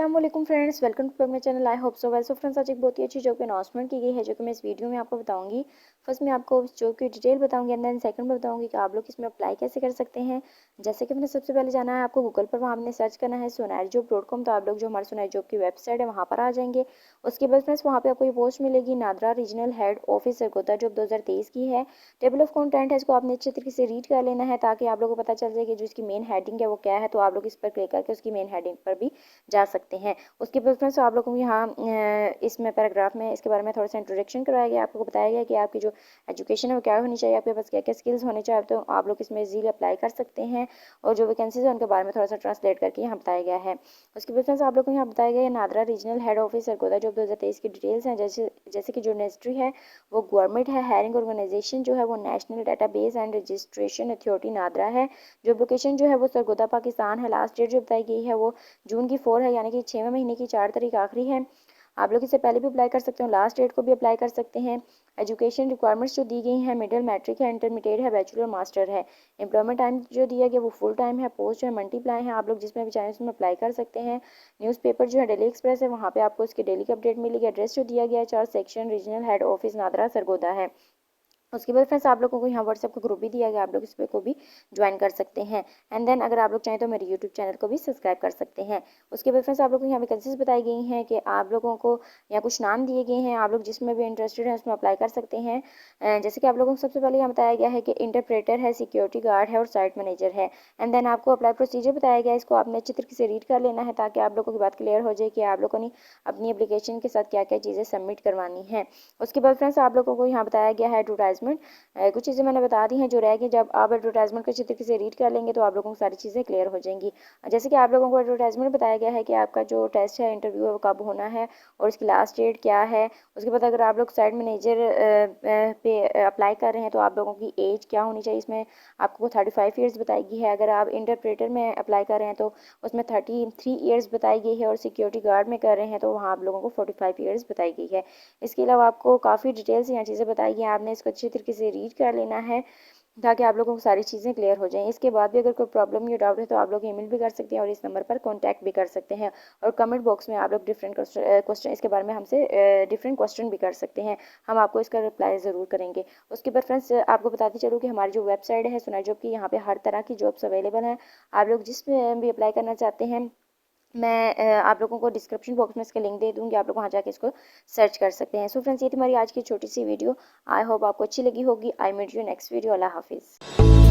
अस्सलाम वालेकुम friends, welcome to my channel. I hope so well. So friends, आज एक बहुत ही अच्छी जॉब की अनाउंसमेंट की गई है जो कि मैं इस वीडियो में आपको बताऊंगी। फर्स्ट मैं आपको उस जॉब की डिटेल बताऊंगी एंड देन सेकंड में बताऊंगी कि आप लोग इसमें अप्लाई कैसे कर सकते हैं। जैसे कि मैंने सबसे पहले जाना है आपको गूगल पर, वहाँ आपने सर्च करना है sonarijobs.com। तो आप लोग जो हमारे सोनारी जॉब की वेबसाइट है वहाँ पर आ जाएंगे। उसके बाद फ्रेंड्स वहाँ पे आपको ये पोस्ट मिलेगी, NADRA regional head office Sargodha, job 2023 की है। टेबल ऑफ कंटेंट है, इसको आपने अच्छे तरीके से रीड कर लेना है ताकि आप लोगों को पता चल जाए कि जो इसकी मेन हेडिंग है वो क्या है। तो आप लोग इस पर क्लिक करके उसकी मेन हेडिंग पर भी जा सकते हैं। उसके बाद फ्रेंड्स आप लोगों को यहाँ इसमें पैराग्राफ में इसके बारे में थोड़ा सा इंट्रोडक्शन करवाया गया, आपको बताया गया कि आपकी जो एजुकेशन है वो क्या होनी चाहिए, आपके पास क्या क्या स्किल्स होने चाहिए। तो आप लोग इसमें इजीली अप्लाई कर सकते हैं और जो वैकेंसीज है उनके बारे में थोड़ा सा ट्रांसलेट करके यहाँ बताया गया है। उसके बाद फ्रेंड्स आप लोग को यहाँ बताया गया है NADRA regional head office Sargodha job 2023 की डिटेल्स हैं। जैसे कि जो इंडस्ट्री है वो गवर्नमेंट है। हायरिंग ऑर्गेनाइजेशन जो है वो national database and registration authority NADRA है। जो लोकेशन जो है वो सरगोदा पाकिस्तान है। लास्ट डेट जो बताई गई है वो जून की 4 है, यानी कि 6वें महीने की 4 तारीख आखिरी है। आप लोग इससे पहले भी अप्लाई कर सकते हो, लास्ट डेट को भी अप्लाई कर सकते हैं। एजुकेशन रिक्वायरमेंट्स जो दी गई हैं, मिडिल मैट्रिक है, इंटरमीडिएट है, बैचलर मास्टर है। एम्प्लॉयमेंट टाइम जो दिया गया वो फुल टाइम है। पोस्ट जो है मल्टीप्लाई है, आप लोग जिसमें भी चाहें उसमें अप्लाई कर सकते हैं। न्यूज़पेपर जो है डेली एक्सप्रेस है, वहाँ पे आपको इसकी डेली की अपडेट मिलेगी। एड्रेस जो दिया गया है 4 section regional head office NADRA Sargodha है। उसके बाद फ्रेंड्स आप लोगों को यहाँ व्हाट्सएप का ग्रुप भी दिया गया, आप लोग इस पर को भी ज्वाइन कर सकते हैं। एंड देन अगर आप लोग चाहें तो मेरे यूट्यूब चैनल को भी सब्सक्राइब कर सकते हैं। उसके बाद फ्रेंड्स आप लोगों को यहाँ वैकेंसीज बताई गई हैं कि आप लोगों को यहाँ कुछ नाम दिए गए हैं, आप लोग जिसमें भी इंटरेस्टेड हैं उसमें अप्लाई कर सकते हैं। जैसे कि आप लोगों को सबसे पहले यहाँ बताया गया है कि इंटरप्रेटर है, सिक्योरिटी गार्ड है और साइट मैनेजर है। एंड देन आपको अप्लाई प्रोसीजर बताया गया है, इसको आपने अच्छी तरीके से रीड कर लेना है ताकि आप लोगों की बात क्लियर हो जाए कि आप लोगों ने अपनी एप्लीकेशन के साथ क्या क्या चीज़ें सबमिट करवानी है। उसके बाद फ्रेंड्स आप लोगों को यहाँ बताया गया है एडवर्टाइजमेंट। कुछ चीज़ें मैंने बता दी हैं जो रहेगी, जब आप एडवर्टाइजमेंट को अच्छी तरीके से रीड कर लेंगे तो आप लोगों को सारी चीज़ें क्लियर हो जाएंगी। जैसे कि आप लोगों को एडवर्टाइजमेंट बताया गया है कि आपका जो टेस्ट है, इंटरव्यू है, वो कब होना है और इसकी लास्ट डेट क्या है। उसके बाद अगर आप लोग साइट मैनेजर पे अप्लाई कर रहे हैं तो आप लोगों की एज क्या होनी चाहिए, इसमें आपको 35 ईयर्स बताई गई है। अगर आप इंटरप्रेटर में अप्लाई कर रहे हैं तो उसमें 33 ईयर्स बताई गई है और सिक्योरिटी गार्ड में कर रहे हैं तो वहाँ आप लोगों को 45 ईयर्स बताई गई है। इसके अलावा आपको काफ़ी डिटेल्स यहाँ चीज़ें बताई गई हैं, आपने इसको अच्छी तरीके से रीड कर लेना है ताकि आप लोगों को सारी चीज़ें क्लियर हो जाएं। इसके बाद भी अगर कोई प्रॉब्लम या डाउट है तो आप लोग ईमेल भी कर सकते हैं और इस नंबर पर कांटेक्ट भी कर सकते हैं। और कमेंट बॉक्स में आप लोग डिफरेंट क्वेश्चन इसके बारे में हमसे डिफरेंट क्वेश्चन भी कर सकते हैं, हम आपको इसका रिप्लाई ज़रूर करेंगे। उसके बाद फ्रेंड्स आपको बताती चलूँ कि हमारी जो वेबसाइट है सोनारी जॉब की, यहाँ पे हर तरह की जॉब्स अवेलेबल हैं। आप लोग जिसमें भी अप्लाई करना चाहते हैं मैं आप लोगों को डिस्क्रिप्शन बॉक्स में इसका लिंक दे दूँगी, आप लोग वहाँ जाके इसको सर्च कर सकते हैं। सो फ्रेंड्स ये थी हमारी आज की छोटी सी वीडियो। आई होप आपको अच्छी लगी होगी। I meet you next video. अल्लाह हाफिज़।